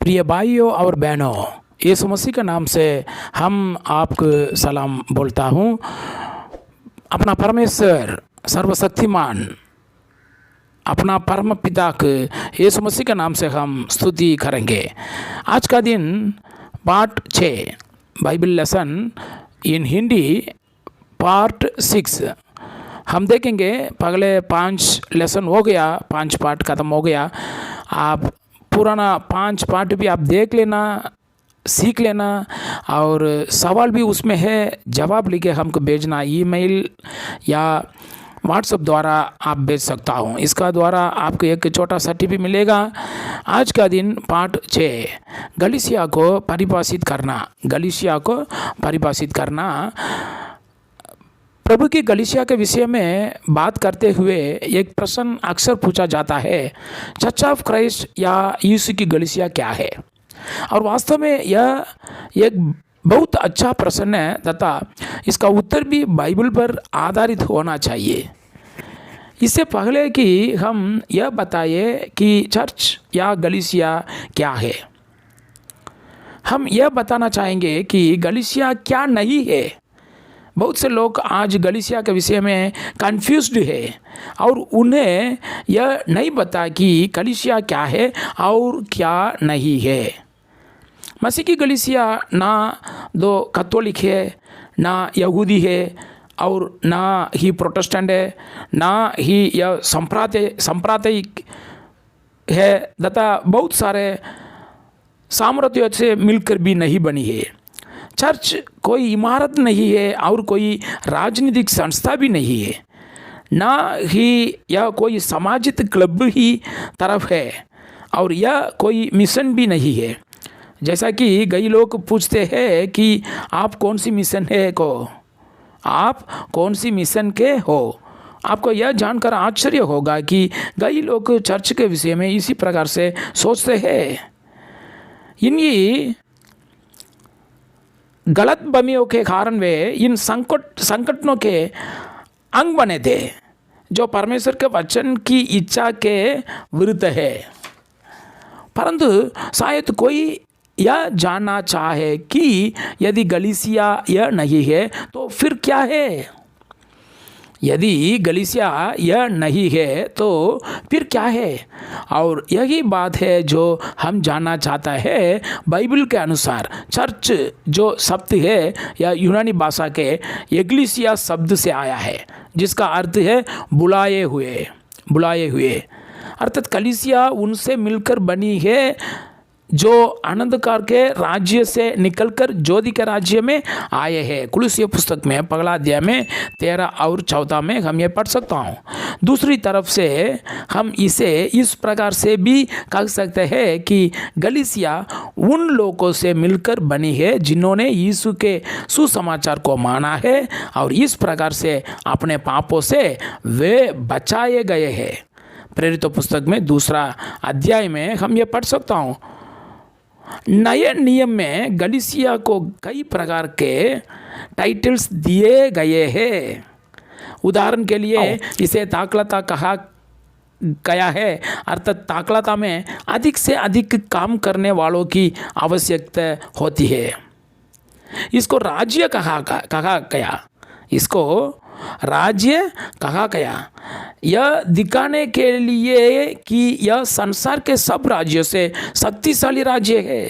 प्रिय भाइयों और बहनों, यीशु मसीह के नाम से हम आपको सलाम बोलता हूँ। अपना परमेश्वर सर्वशक्तिमान, अपना परम पिता के यीशु मसीह के नाम से हम स्तुति करेंगे। आज का दिन part 6 Bible lesson in Hindi part 6 हम देखेंगे। पहले 5 लेसन हो गया, 5 पार्ट ख़त्म हो गया। आप पुराना 5 पार्ट भी आप देख लेना, सीख लेना, और सवाल भी उसमें है, जवाब लिखे हमको भेजना। ईमेल या व्हाट्सएप द्वारा आप भेज सकता हूँ। इसका द्वारा आपको एक छोटा सा टिप मिलेगा। आज का दिन पार्ट 6 गलीसिया को परिभाषित करना। गलीसिया को परिभाषित करना। प्रभु की गलीसिया के विषय में बात करते हुए एक प्रश्न अक्सर पूछा जाता है, चर्च ऑफ क्राइस्ट या यीशु की गलीसिया क्या है? और वास्तव में यह एक बहुत अच्छा प्रश्न है तथा इसका उत्तर भी बाइबल पर आधारित होना चाहिए। इससे पहले कि हम यह बताएं कि चर्च या गलीसिया क्या है, हम यह बताना चाहेंगे कि गलीसिया क्या नहीं है। बहुत से लोग आज गलीसिया के विषय में कंफ्यूज्ड है और उन्हें यह नहीं पता कि गलीसिया क्या है और क्या नहीं है। मसीह की गलीसिया ना दो कैथोलिक है, ना यहूदी है, और ना ही प्रोटेस्टेंट है, ना ही यह सांप्रदायिक है तथा बहुत सारे साम्राज्यों से मिलकर भी नहीं बनी है। चर्च कोई इमारत नहीं है और कोई राजनीतिक संस्था भी नहीं है, ना ही यह कोई सामाजिक क्लब ही तरफ है, और यह कोई मिशन भी नहीं है। जैसा कि कई लोग पूछते हैं कि आप कौन सी मिशन है को, आप कौन सी मिशन के हो। आपको यह जानकर आश्चर्य होगा कि कई लोग चर्च के विषय में इसी प्रकार से सोचते हैं। इन्हीं गलत बमियों के कारण वे इन संकटों के अंग बने थे, जो परमेश्वर के वचन की इच्छा के विरुद्ध है। परंतु शायद कोई यह जानना चाहे कि यदि गलीसिया यह नहीं है तो फिर क्या है? यदि गलीसिया यह नहीं है तो फिर क्या है? और यही बात है जो हम जानना चाहता है। बाइबल के अनुसार चर्च जो शब्द है यह यूनानी भाषा के एग्लीसिया शब्द से आया है, जिसका अर्थ है बुलाए हुए। अर्थात कलीसिया उनसे मिलकर बनी है जो अंधकार के राज्य से निकलकर ज्योति के राज्य में आए हैं। कुलुस्सी पुस्तक में पहला अध्याय में 13 और 14 में हम ये पढ़ सकता हूँ। दूसरी तरफ से हम इसे इस प्रकार से भी कह सकते हैं कि गलीसिया उन लोगों से मिलकर बनी है जिन्होंने यीशु के सुसमाचार को माना है और इस प्रकार से अपने पापों से वे बचाए गए हैं। प्रेरितों पुस्तक में 2 अध्याय में हम ये पढ़ सकता हूँ। नए नियम में गलीसिया को कई प्रकार के टाइटल्स दिए गए हैं। उदाहरण के लिए इसे ताकलता कहा गया है, अर्थात ताकलता में अधिक से अधिक काम करने वालों की आवश्यकता होती है। इसको राज्य कहा गया, इसको राज्य कहा गया, यह दिखाने के लिए कि यह संसार के सब राज्यों से शक्तिशाली राज्य है।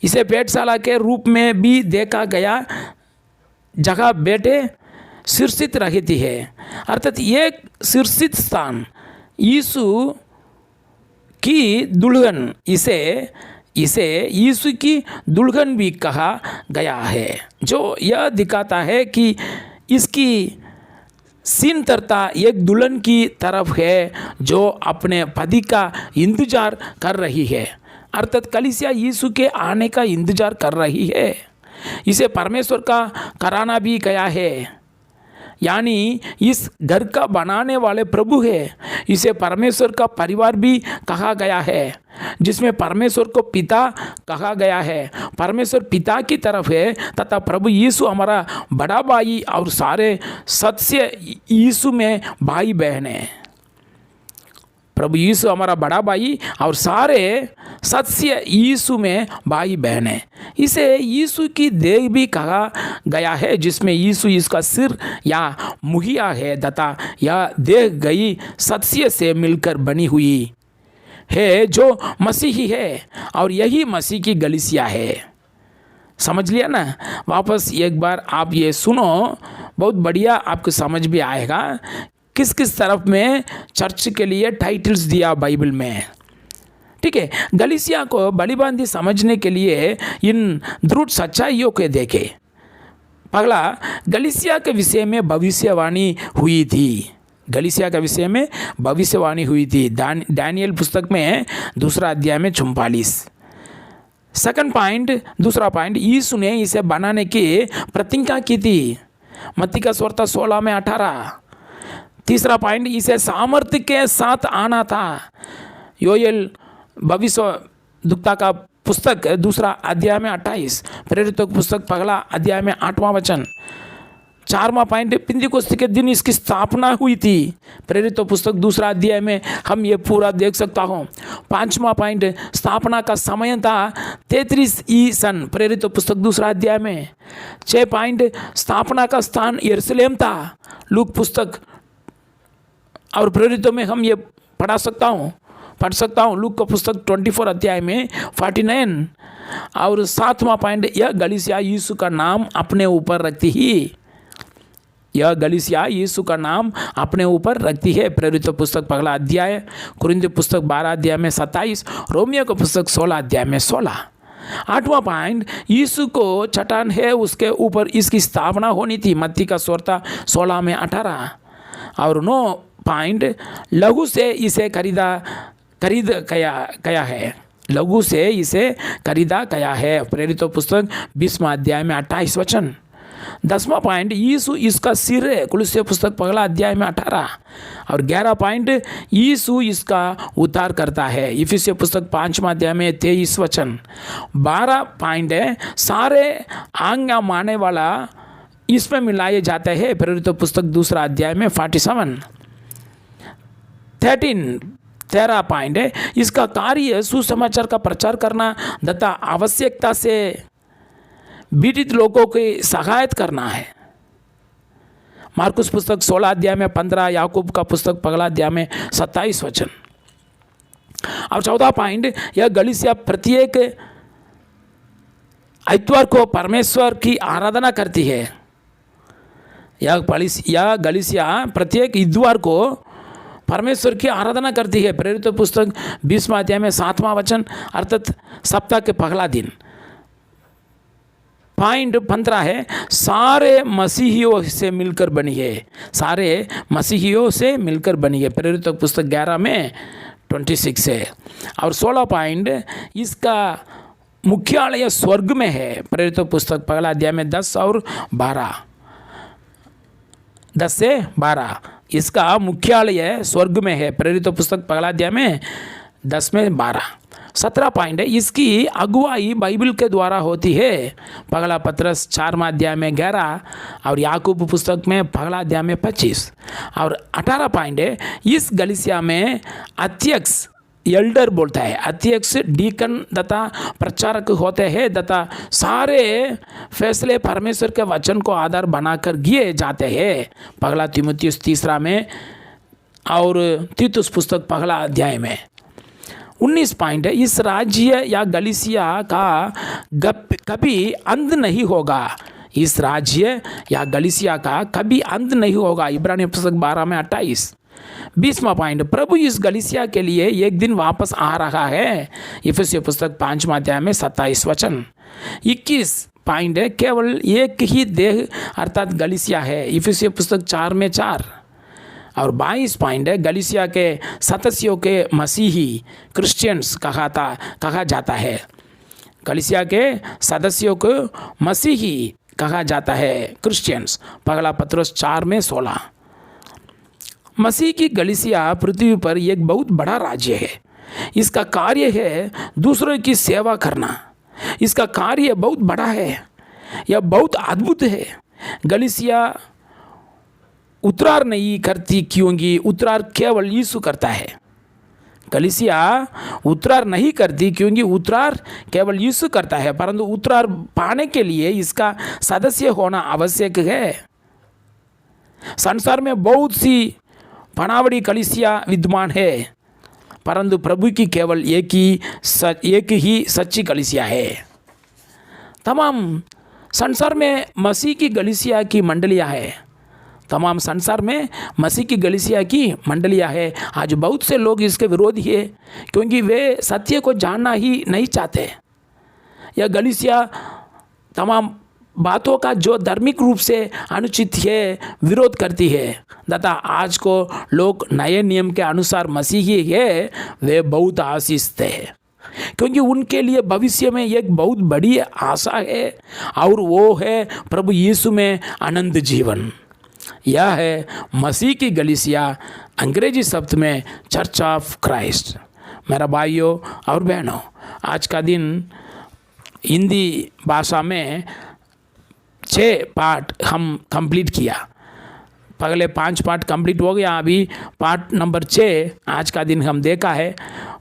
इसे भेंटशाला के रूप में भी देखा गया, जगह बेटे शीर्षित रहती है, अर्थात एक शीर्षित स्थान। यीशु की दुल्हन, इसे यीशु की दुल्हन भी कहा गया है, जो यह दिखाता है कि इसकी सीनतरता एक दुल्हन की तरफ है जो अपने पति का इंतजार कर रही है। अर्थात कलीसिया यीशु के आने का इंतजार कर रही है। इसे परमेश्वर का कराना भी गया है, यानी इस घर का बनाने वाले प्रभु है। इसे परमेश्वर का परिवार भी कहा गया है, जिसमें परमेश्वर को पिता कहा गया है। परमेश्वर पिता की तरफ है तथा प्रभु यीशु हमारा बड़ा भाई और सारे सत्य यीशु में भाई बहन हैं। प्रभु यीशु हमारा बड़ा भाई और सारे सत्य यीशु में भाई बहन है। इसे यीशु की देह भी कहा गया है, जिसमें यीशु इसका सिर या मुखिया है तथा यह देह गई सत्य से मिलकर बनी हुई है जो मसीही है, और यही मसीह की कलीसिया है। समझ लिया ना? वापस एक बार आप ये सुनो, बहुत बढ़िया आपको समझ भी आएगा किस किस तरफ में चर्च के लिए टाइटल्स दिया बाइबल में। ठीक है, कलीसिया को बलिबांधी समझने के लिए इन दृढ़ सच्चाइयों के देखे। पहला, कलीसिया के विषय में भविष्यवाणी हुई थी। कलीसिया के विषय में भविष्यवाणी हुई थी दानियल पुस्तक में 2 अध्याय में 44। सेकंड पॉइंट, दूसरा पॉइंट, यीशु ने इसे बनाने की प्रतिज्ञा की थी, मत्ती का सुवार्ता 16 में 18। तीसरा पॉइंट, इसे सामर्थ्य के साथ आना था, योएल भविष्यवक्ता का पुस्तक 2 अध्याय में 28, प्रेरितों की पुस्तक 1 अध्याय में 8वां वचन। 4वां पॉइंट, पिंतीकोस्त के दिन इसकी स्थापना हुई थी, प्रेरितों पुस्तक 2 अध्याय में हम ये पूरा देख सकता हूँ। 5वां पॉइंट, स्थापना का समय था 33 ई सन, प्रेरितों पुस्तक 2 अध्याय में। 6 पॉइंट, स्थापना का स्थान यरूशलेम था, लूक पुस्तक और प्रेरितों में हम ये पढ़ सकता हूँ लूक का पुस्तक 24 अध्याय में 49। और 7वां पॉइंट, यह कलीसिया यीशु का नाम अपने ऊपर रखती ही, यह कलीसिया यीशु का नाम अपने ऊपर रखती है, प्रेरितों पुस्तक 1 अध्याय, कुरिन्थियों पुस्तक 12 अध्याय में 27, रोमियो का पुस्तक 16 अध्याय में 16। 8वां पॉइंट, यीशु को चट्टान है उसके ऊपर इसकी स्थापना होनी थी, मत्ती का सुवार्ता 16 में 18। और 9 पॉइंट, लघु से इसे खरीद गया है, लघु से इसे खरीदा गया है, प्रेरितों पुस्तक 20वां अध्याय में 28 वचन। 10वां पॉइंट, यीशु इसका सिर है, कुलुस्सी पुस्तक 1 अध्याय में 18। और 11 पॉइंट, यीशु इसका उद्धार करता है, इफिसियों पुस्तक 5वां अध्याय में 23 वचन। 12 पॉइंट है, सारे आज्ञा मानने वाला इसमें मिलाए जाते हैं, प्रेरितों पुस्तक 2 अध्याय में 47। 13 पॉइंट है, इसका कार्य सुसमाचार का प्रचार करना तथा आवश्यकता से पीड़ित लोगों की सहायता करना है, मार्कुस पुस्तक 16 अध्याय में 15, याकूब का पुस्तक 1 अध्याय में 27 वचन। और 14 पॉइंट, यह कलीसिया प्रत्येक इतवार को परमेश्वर की आराधना करती है, यह कलीसिया प्रत्येक इतवार को परमेश्वर की आराधना करती है, प्रेरितों पुस्तक 20वां अध्याय में 7वां वचन, अर्थात सप्ताह के पहला दिन। पॉइंट 15 है, सारे मसीहियों से मिलकर बनी है, सारे मसीहियों से मिलकर बनी है, प्रेरितों पुस्तक 11 में 26 है। और 16 पॉइंट, इसका मुख्यालय स्वर्ग में है, प्रेरितों पुस्तक 1 अध्याय में 10 और 12, 10 से 12, इसका मुख्यालय स्वर्ग में है, प्रेरितों पुस्तक 1 अध्याय में 10 में 12। 17 पॉइंट है, इसकी अगुवाई बाइबल के द्वारा होती है, 1 पत्रस 4वां अध्याय में 11 और याकूब पुस्तक में 1 अध्याय में 25। और 18 पॉइंट है, इस कलीसिया में अध्यक्ष एल्डर बोलता है, अध्यक्ष डीकन तथा प्रचारक होते हैं तथा सारे फैसले परमेश्वर के वचन को आधार बनाकर किए जाते हैं, 1 तीमुथियुस 3 में और तीतुस पुस्तक 1 अध्याय में। 19 पॉइंट है, इस राज्य या कलीसिया का कभी अंत नहीं होगा, इस राज्य या कलीसिया का कभी अंत नहीं होगा, इब्रानी पुस्तक 12 में 28। 20वां पॉइंट, प्रभु इस कलीसिया के लिए एक दिन वापस आ रहा है, इफिसियों पुस्तक 5वां अध्याय में 27 वचन। 21 पॉइंट है, केवल एक ही देह अर्थात कलीसिया है, इफिसियों पुस्तक 4 में 4। और 22 पॉइंट है, कलीसिया के सदस्यों के मसीही क्रिश्चियंस कहा जाता है, कलीसिया के सदस्यों को मसीही कहा जाता है, क्रिश्चियंस, 1 पत्रस 4 में 16। मसीह की कलीसिया पृथ्वी पर एक बहुत बड़ा राज्य है, इसका कार्य है दूसरों की सेवा करना, इसका कार्य बहुत बड़ा है, यह बहुत अद्भुत है। कलीसिया उतरार नहीं करती, क्योंकि उतरार केवल यीशु करता है, कलीसिया उत्तरार नहीं करती, क्योंकि उत्तरार केवल यीशु करता है, परंतु उत्तरार पाने के लिए इसका सदस्य होना आवश्यक है। संसार में बहुत सी बनावटी कलीसिया विद्यमान है, परंतु प्रभु की केवल एक ही सच्ची कलीसिया है। तमाम संसार में मसीह की कलीसिया की मंडलियाँ है, तमाम संसार में मसीह की कलीसिया की मंडलियाँ है। आज बहुत से लोग इसके विरोधी है, क्योंकि वे सत्य को जानना ही नहीं चाहते। यह कलीसिया तमाम बातों का जो धार्मिक रूप से अनुचित है विरोध करती है तथा आज को लोग नए नियम के अनुसार मसीही है, वे बहुत आशीषित है, क्योंकि उनके लिए भविष्य में एक बहुत बड़ी आशा है, और वो है प्रभु यीशु में अनंत जीवन। यह है मसीह की कलीसिया, अंग्रेजी शब्द में चर्च ऑफ क्राइस्ट। मेरा भाइयों और बहनों, आज का दिन हिंदी भाषा में 6 पार्ट हम कंप्लीट किया। पहले 5 पार्ट कंप्लीट हो गया, अभी पार्ट नंबर 6 आज का दिन हम देखा है।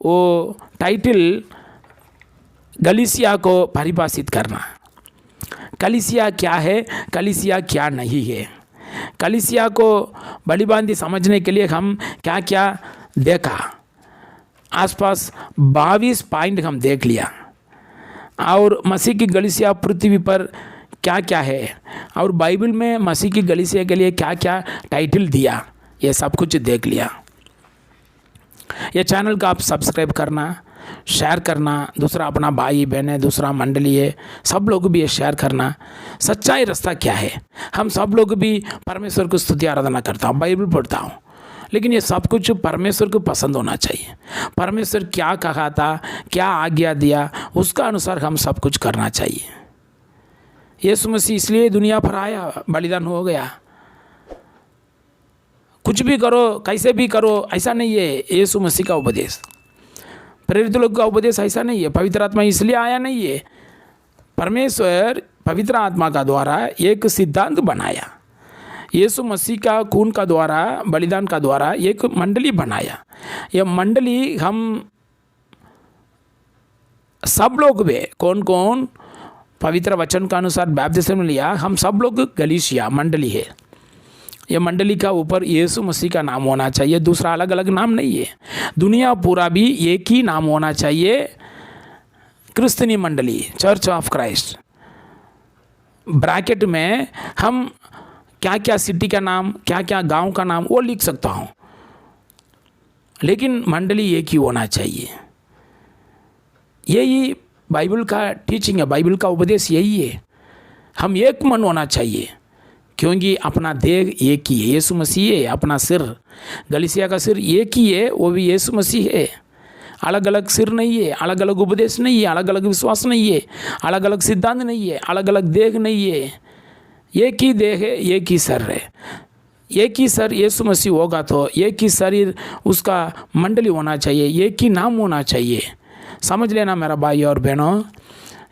वो टाइटल कलीसिया को परिभाषित करना। कलीसिया क्या है, कलीसिया क्या नहीं है। कलीसिया को बड़ीबांदी समझने के लिए हम क्या क्या देखा, आसपास 22 पॉइंट हम देख लिया। और मसीह की कलीसिया पृथ्वी पर क्या क्या है, और बाइबल में मसीह की कलीसिया के लिए क्या क्या टाइटल दिया, ये सब कुछ देख लिया। ये चैनल का आप सब्सक्राइब करना, शेयर करना, दूसरा अपना भाई बहन है, दूसरा मंडली है, सब लोग भी ये शेयर करना। सच्चाई रास्ता क्या है, हम सब लोग भी परमेश्वर को स्तुति आराधना करता हूँ, बाइबल पढ़ता हूँ, लेकिन ये सब कुछ परमेश्वर को पसंद होना चाहिए। परमेश्वर क्या कहा था, क्या आज्ञा दिया, उसका अनुसार हम सब कुछ करना चाहिए। यीशु मसीह इसलिए दुनिया पर आया, बलिदान हो गया। कुछ भी करो, कैसे भी करो, ऐसा नहीं है यीशु मसीह का उपदेश। प्रेरित लोग का उपदेश ऐसा नहीं है। पवित्र आत्मा इसलिए आया नहीं है, परमेश्वर पवित्र आत्मा का द्वारा एक सिद्धांत बनाया। यीशु मसीह का खून का द्वारा, बलिदान का द्वारा एक मंडली बनाया। यह मंडली हम सब लोग भी, कौन कौन पवित्र वचन का अनुसार बैप्टिज्म लिया, हम सब लोग कलीसिया मंडली है। यह मंडली का ऊपर यीशु मसीह का नाम होना चाहिए, दूसरा अलग अलग नाम नहीं है। दुनिया पूरा भी एक ही नाम होना चाहिए, क्रिस्तियनी मंडली, चर्च ऑफ क्राइस्ट। ब्रैकेट में हम क्या क्या सिटी का नाम, क्या क्या गांव का नाम वो लिख सकता हूँ, लेकिन मंडली एक ही होना चाहिए। यही बाइबल का टीचिंग है, बाइबल का उपदेश यही है। हम एक मन होना चाहिए, क्योंकि अपना देह एक ही है, यीशु मसीह है। अपना सिर, कलीसिया का सिर एक ही है, वो भी यीशु मसीह है। अलग अलग सिर नहीं है, अलग अलग उपदेश नहीं है, अलग अलग विश्वास नहीं है, अलग अलग सिद्धांत नहीं है, अलग अलग देह नहीं है। एक ही देह है, एक ही सर है। एक ही सर यीशु मसीह होगा तो एक ही शरीर उसका मंडली होना चाहिए, एक ही नाम होना चाहिए। समझ लेना मेरा भाई और बहनों।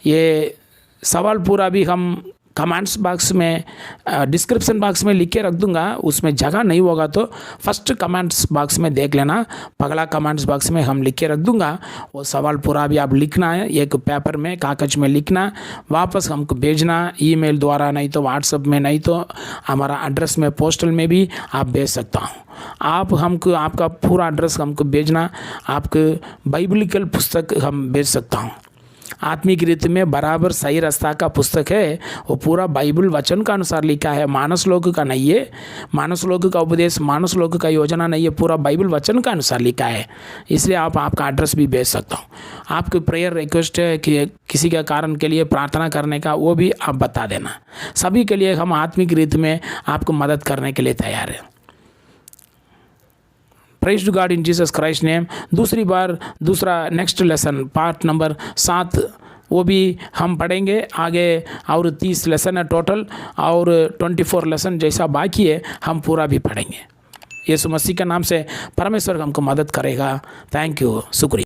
ये सवाल पूरा भी हम कमेंट्स बॉक्स में, डिस्क्रिप्शन बॉक्स में लिख के रख दूंगा, उसमें जगह नहीं होगा तो फर्स्ट कमेंट्स बॉक्स में देख लेना, पगला कमेंट्स बॉक्स में हम लिख के रख दूंगा। वो सवाल पूरा भी आप लिखना है, एक पेपर में कागज में लिखना, वापस हमको भेजना, ईमेल द्वारा, नहीं तो व्हाट्सएप में, नहीं तो हमारा एड्रेस में, पोस्टल में भी आप भेज सकता हूँ। आप हमको आपका पूरा एड्रेस हमको भेजना, आपको बाइबलिकल पुस्तक हम भेज सकता हूँ। आत्मिक रीति में बराबर सही रास्ता का पुस्तक है, वो पूरा बाइबल वचन का अनुसार लिखा है, मानस लोग का नहीं है, मानस लोग का उपदेश, मानस लोग का योजना नहीं है, पूरा बाइबल वचन का अनुसार लिखा है। इसलिए आप आपका एड्रेस भी भेज सकता हूँ। आपकी प्रेयर रिक्वेस्ट है कि किसी के कारण के लिए प्रार्थना करने का, वो भी आप बता देना। सभी के लिए हम आत्मिक रीति में आपको मदद करने के लिए तैयार हैं। Praise to God in Jesus Christ name. दूसरा नेक्स्ट लेसन पार्ट नंबर 7 वो भी हम पढ़ेंगे आगे, और 30 लेसन है टोटल, और 24 लेसन जैसा बाकी है हम पूरा भी पढ़ेंगे। यीशु मसीह के नाम से परमेश्वर हमको मदद करेगा। थैंक यू, शुक्रिया।